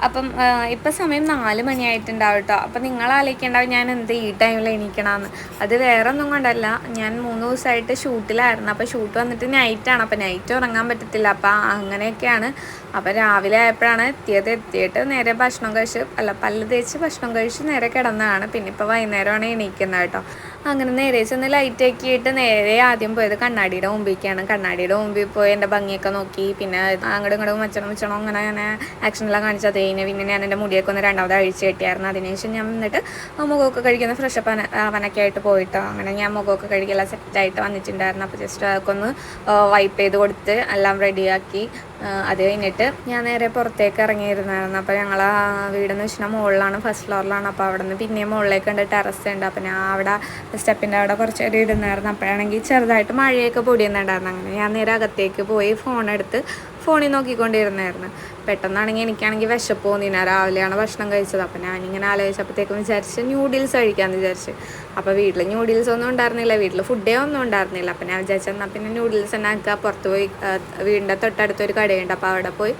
അപ്പം ഇപ്പം സമയം 4 മണിയായിട്ടുണ്ടാവും കേട്ടോ. അപ്പം നിങ്ങൾ ആലോചിക്കേണ്ടാവും ഞാൻ എന്ത് ഈ ടൈമിൽ എണീക്കണമെന്ന്. അത് വേറെ ഒന്നും കൊണ്ടല്ല, ഞാൻ 3 ദിവസമായിട്ട് ഷൂട്ടിലായിരുന്നു. അപ്പോൾ ഷൂട്ട് വന്നിട്ട് നൈറ്റാണ്, അപ്പോൾ നൈറ്റ് ഉറങ്ങാൻ പറ്റത്തില്ല. അപ്പോൾ അങ്ങനെയൊക്കെയാണ്. അപ്പോൾ രാവിലെ ആയപ്പോഴാണ് എത്തിയിട്ട് നേരെ ഭക്ഷണം കഴിച്ച് പല്ല് തേച്ച് ഭക്ഷണം കഴിച്ച് നേരെ കിടന്നതാണ്. പിന്നെ ഇപ്പോൾ വൈകുന്നേരമാണ് എണീക്കുന്നത് കേട്ടോ. അങ്ങനെ നേരെ ചെന്ന് ലൈറ്റ് ആക്കിയിട്ട് നേരെ ആദ്യം പോയത് കണ്ണാടിയുടെ മുമ്പിലേക്കാണ്. കണ്ണാടിയുടെ മുമ്പിൽ പോയി എൻ്റെ ഭംഗിയൊക്കെ നോക്കി. പിന്നെ അങ്ങോട്ടും ഇങ്ങോട്ടും മച്ചണം അങ്ങനെ ആക്ഷനെല്ലാം കാണിച്ചത് കഴിഞ്ഞ് പിന്നെ ഞാൻ എൻ്റെ മുടിയൊക്കെ ഒന്ന് രണ്ടാമത് അഴിച്ച് കെട്ടിയായിരുന്നു. അതിനുശേഷം ഞാൻ വന്നിട്ട് മുഖമൊക്കെ കഴിക്കുന്ന ഫ്രഷപ്പ് അവനൊക്കെ ആയിട്ട് പോയിട്ടോ. അങ്ങനെ ഞാൻ മുഖമൊക്കെ കഴുകിയെല്ലാം സെറ്റായിട്ട് വന്നിട്ടുണ്ടായിരുന്നു. അപ്പോൾ ജസ്റ്റ് അതൊക്കെ ഒന്ന് വൈപ്പ് ചെയ്ത് കൊടുത്ത് എല്ലാം റെഡിയാക്കി. അത് കഴിഞ്ഞിട്ട് ഞാൻ നേരെ പുറത്തേക്ക് ഇറങ്ങിയിരുന്നായിരുന്നു. അപ്പോൾ ഞങ്ങൾ വീടെന്ന് വെച്ചാൽ മുകളിലാണ്, ഫസ്റ്റ് ഫ്ലോറിലാണ്. അപ്പോൾ അവിടെ നിന്ന് പിന്നെയും മുകളിലേക്ക് ഉണ്ട്, ടെറസ് ഉണ്ട്. അപ്പോൾ ഞാൻ അവിടെ സ്റ്റെപ്പിൻ്റെ അവിടെ കുറച്ച് നേരം ഇടുന്നായിരുന്നു. അപ്പോഴാണെങ്കിൽ ചെറുതായിട്ട് മഴയൊക്കെ പൊടിയുന്നുണ്ടായിരുന്നു. അങ്ങനെ ഞാൻ നേരെ അകത്തേക്ക് പോയി ഫോണിൽ നോക്കിക്കൊണ്ടിരുന്നായിരുന്നു. പെട്ടെന്നാണെങ്കിൽ എനിക്കാണെങ്കിൽ വിശപ്പ് തോന്നിന. രാവിലെയാണ് ഭക്ഷണം കഴിച്ചത്. അപ്പോൾ ഞാനിങ്ങനെ ആലോചിച്ചപ്പോഴത്തേക്കും വിചാരിച്ച് ന്യൂഡിൽസ് കഴിക്കാമെന്ന് വിചാരിച്ച്. അപ്പോൾ വീട്ടിൽ ന്യൂഡിൽസ് ഒന്നും ഉണ്ടായിരുന്നില്ല, വീട്ടിൽ ഫുഡേ ഒന്നും ഉണ്ടായിരുന്നില്ല. അപ്പോൾ ഞാൻ വിചാരിച്ചു എന്നാൽ പിന്നെ ന്യൂഡിൽസ് തന്നെ ആക്കുക. പുറത്ത് പോയി വീടിൻ്റെ തൊട്ടടുത്തൊരു കടയുണ്ട്, അപ്പോൾ അവിടെ പോയി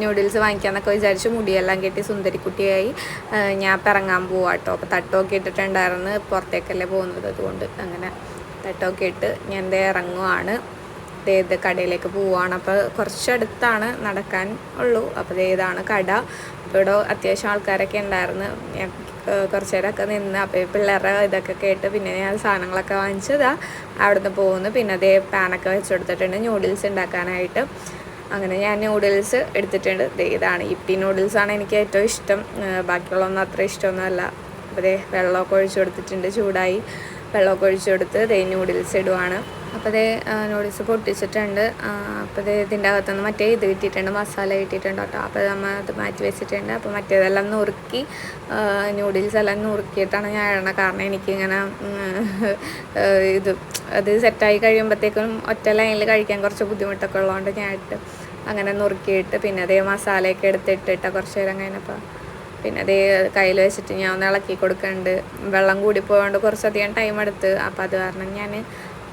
ന്യൂഡിൽസ് വാങ്ങിക്കാമെന്നൊക്കെ വിചാരിച്ച് മുടിയെല്ലാം കെട്ടി സുന്ദരിക്കുട്ടിയായി ഞാൻ പിറങ്ങാൻ പോവാട്ടോ. അപ്പോൾ തട്ടമൊക്കെ ഇട്ടിട്ടുണ്ടായിരുന്നു, പുറത്തേക്കല്ലേ പോകുന്നത്, അതുകൊണ്ട് അങ്ങനെ തട്ടമൊക്കെ ഇട്ട് ഞാൻ ഇറങ്ങുവാണ്. ഇത് കടയിലേക്ക് പോവുകയാണ്. അപ്പോൾ കുറച്ചടുത്താണ്, നടക്കാൻ ഉള്ളൂ. അപ്പോൾ ഇതാണ് കട. അപ്പോൾ ഇവിടെ അത്യാവശ്യം ആൾക്കാരൊക്കെ ഉണ്ടായിരുന്നു. ഞാൻ കുറച്ച് നേരമൊക്കെ നിന്ന് അപ്പോൾ പിള്ളേരുടെ ഇതൊക്കെ കേട്ട് പിന്നെ ഞാൻ സാധനങ്ങളൊക്കെ വാങ്ങിച്ചതാ അവിടുന്ന് പോകുന്നു. പിന്നെ അതേ പാനൊക്കെ വെച്ച് കൊടുത്തിട്ടുണ്ട് ന്യൂഡിൽസ് ഉണ്ടാക്കാനായിട്ട്. അങ്ങനെ ഞാൻ ന്യൂഡിൽസ് എടുത്തിട്ടുണ്ട്. ഇതാണ് യിപ്പി നൂഡിൽസാണ് എനിക്ക് ഏറ്റവും ഇഷ്ടം, ബാക്കിയുള്ളതൊന്നും അത്ര ഇഷ്ടമൊന്നുമല്ല. അപ്പോൾ വെള്ളമൊക്കെ ഒഴിച്ചു കൊടുത്തിട്ടുണ്ട്, ചൂടായി വെള്ളമൊക്കെ ഒഴിച്ചു കൊടുത്ത് ന്യൂഡിൽസ് ഇടുവാണ്. അപ്പോൾ നൂഡിൽസ് പൊട്ടിച്ചിട്ടുണ്ട്. അപ്പോൾ ഇതിൻ്റെ അകത്തുനിന്ന് മറ്റേ ഇത് കിട്ടിയിട്ടുണ്ട്, മസാല കിട്ടിയിട്ടുണ്ട് കേട്ടോ. അപ്പോൾ നമ്മൾ അത് മാറ്റി വെച്ചിട്ടുണ്ട്. അപ്പോൾ മറ്റേതെല്ലാം നുറുക്കി ന്യൂഡിൽസ് എല്ലാം നുറുക്കിയിട്ടാണ് ഞാൻ ഇടണം. കാരണം എനിക്കിങ്ങനെ അത് സെറ്റായി കഴിയുമ്പോഴത്തേക്കും ഒറ്റ ലൈനിൽ കഴിക്കാൻ കുറച്ച് ബുദ്ധിമുട്ടൊക്കെ ഉള്ളതുകൊണ്ട് ഞാൻ ഇട്ട് അങ്ങനെ നുറുക്കിയിട്ട് പിന്നെ മസാലയൊക്കെ എടുത്തിട്ടിട്ട് കുറച്ച് നേരം കഴിഞ്ഞപ്പോൾ പിന്നെ കയ്യിൽ വെച്ചിട്ട് ഞാൻ ഒന്ന് ഇളക്കി കൊടുക്കുന്നുണ്ട്. വെള്ളം കൂടിപ്പോയതുകൊണ്ട് കുറച്ചധികം ടൈം എടുത്ത്. അപ്പോൾ അത് കാരണം ഞാൻ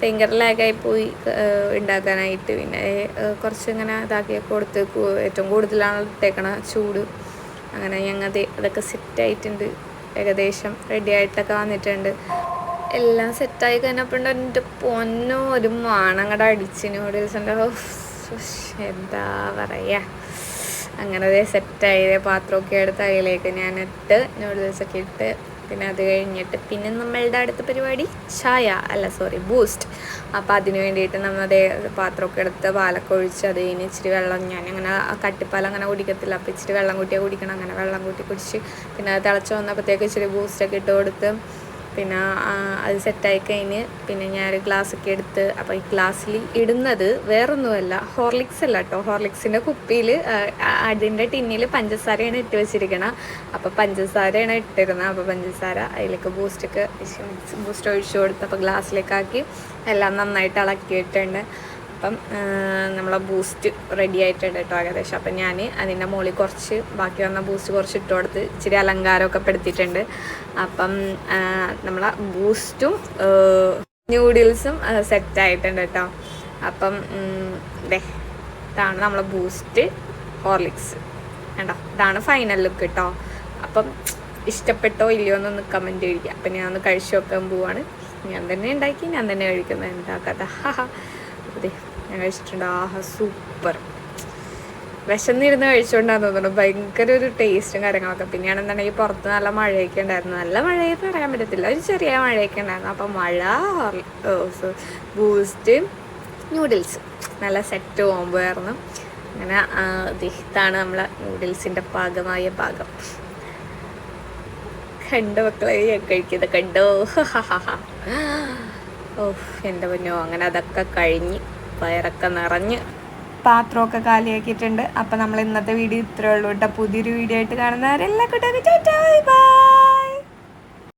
ഭയങ്കര ലാഗായി പോയി ഉണ്ടാക്കാനായിട്ട്. പിന്നെ കുറച്ച് ഇങ്ങനെ ഇതാക്കി കൊടുത്ത് ഏറ്റവും കൂടുതലാണ് ഇട്ടേക്കണ ചൂട്. അങ്ങനെ അതൊക്കെ സെറ്റായിട്ടുണ്ട്, ഏകദേശം റെഡി ആയിട്ടൊക്കെ വന്നിട്ടുണ്ട്. എല്ലാം സെറ്റായി കഴിഞ്ഞപ്പോൾ എൻ്റെ പൊന്നോ ഒരു മണങ്ങടെ അടിച്ച് ന്യൂഡിൽസിൻ്റെ എന്താ പറയുക. അങ്ങനെ സെറ്റായി പാത്രമൊക്കെ എടുത്ത് അതിലേക്ക് ഞാനിട്ട് ന്യൂഡിൽസൊക്കെ ഇട്ട് പിന്നെ അത് കഴിഞ്ഞിട്ട് പിന്നെ നമ്മളുടെ അടുത്ത പരിപാടി ബൂസ്റ്റ്. അപ്പോൾ അതിന് വേണ്ടിയിട്ട് നമ്മൾ പാത്രമൊക്കെ എടുത്ത് പാലൊക്കെ ഒഴിച്ച് അത് കഴിഞ്ഞ് ഇച്ചിരി വെള്ളം, ഞാനങ്ങനെ കട്ടിപ്പാൽ അങ്ങനെ കുടിക്കത്തില്ല, അപ്പോൾ ഇച്ചിരി വെള്ളം കൂട്ടിയാൽ കുടിക്കണം. അങ്ങനെ വെള്ളം കൂട്ടി കുടിച്ച് പിന്നെ അത് തിളച്ച് വന്നപ്പോഴത്തേക്ക് ഇച്ചിരി ബൂസ്റ്റൊക്കെ ഇട്ട് കൊടുത്ത് പിന്നെ അത് സെറ്റായി കഴിഞ്ഞ് പിന്നെ ഞാനൊരു ഗ്ലാസ്സൊക്കെ എടുത്ത്. അപ്പോൾ ഈ ഗ്ലാസ്സിൽ ഇടുന്നത് വേറൊന്നുമല്ല, ഹോർലിക്സ് അല്ല കേട്ടോ. ഹോർലിക്സിൻ്റെ കുപ്പിയിൽ അതിൻ്റെ ടിന്നിൽ പഞ്ചസാരയാണ് ഇട്ട് വെച്ചിരിക്കണം. അപ്പോൾ പഞ്ചസാരയാണ് ഇട്ടിരുന്നത്. അപ്പോൾ പഞ്ചസാര അതിലേക്ക് ബൂസ്റ്റ് ഒഴിച്ചു കൊടുത്ത് അപ്പോൾ ഗ്ലാസ്സിലേക്കാക്കി എല്ലാം നന്നായിട്ട് ഇളക്കിയിട്ടുണ്ട്. അപ്പം നമ്മളെ ബൂസ്റ്റ് റെഡി ആയിട്ടുണ്ട് കേട്ടോ ഏകദേശം. അപ്പം ഞാൻ അതിൻ്റെ മുകളിൽ കുറച്ച് ബാക്കി വന്ന ബൂസ്റ്റ് കുറച്ച് ഇട്ട് കൊടുത്ത് ഇച്ചിരി അലങ്കാരമൊക്കെ പെടുത്തിയിട്ടുണ്ട്. അപ്പം നമ്മളെ ബൂസ്റ്റും ന്യൂഡിൽസും സെറ്റായിട്ടുണ്ട് കേട്ടോ. അപ്പം ഇതാണ് നമ്മളെ ബൂസ്റ്റ് ഹോർലിക്സ് കേട്ടോ. ഇതാണ് ഫൈനൽ ലുക്ക് കേട്ടോ. അപ്പം ഇഷ്ടപ്പെട്ടോ ഇല്ലയോ എന്നൊന്ന് കമൻറ്റ് ചെയ്യുക. അപ്പം ഞാൻ ഒന്ന് കഴിച്ചു നോക്കാൻ പോവാണ്. ഞാൻ തന്നെ ഉണ്ടാക്കി, ഞാൻ തന്നെ കഴിക്കുന്നത്, എന്താ കഥ. അതെ ഞാൻ കഴിച്ചിട്ടുണ്ട്. സൂപ്പർ. വിശന്നിരുന്ന് കഴിച്ചുകൊണ്ടാന്ന് തോന്നുന്നു. ഭയങ്കര ഒരു ടേസ്റ്റും കാര്യങ്ങളൊക്കെ. പിന്നെയാണെന്നുണ്ടെങ്കിൽ പുറത്ത് നല്ല മഴയൊക്കെ ഉണ്ടായിരുന്നു. നല്ല മഴയെന്ന് പറയാൻ പറ്റത്തില്ല, ഒരു ചെറിയ മഴയൊക്കെ ഉണ്ടായിരുന്നു. അപ്പോൾ ബൂസ്റ്റ് ന്യൂഡിൽസ് നല്ല സെറ്റ് പോകുമ്പോഴായിരുന്നു. അങ്ങനെ ഇതാണ് നമ്മളെ ന്യൂഡിൽസിൻ്റെ പാകം. കണ്ടോ മക്കളെ, കഴിക്കുന്നത് കണ്ടോ? എൻ്റെ പൊന്നോ. അങ്ങനെ അതൊക്കെ കഴിഞ്ഞ് വയറൊക്കെ നിറഞ്ഞ് പാത്രമൊക്കെ കാലിയാക്കിയിട്ടുണ്ട്. അപ്പം നമ്മൾ ഇന്നത്തെ വീഡിയോ ഇത്രയേ ഉള്ളൂ കേട്ടോ. പുതിയൊരു വീഡിയോ ആയിട്ട് കാണുന്നവരെല്ലാം കൂട്ടൊക്കെ ബൈ.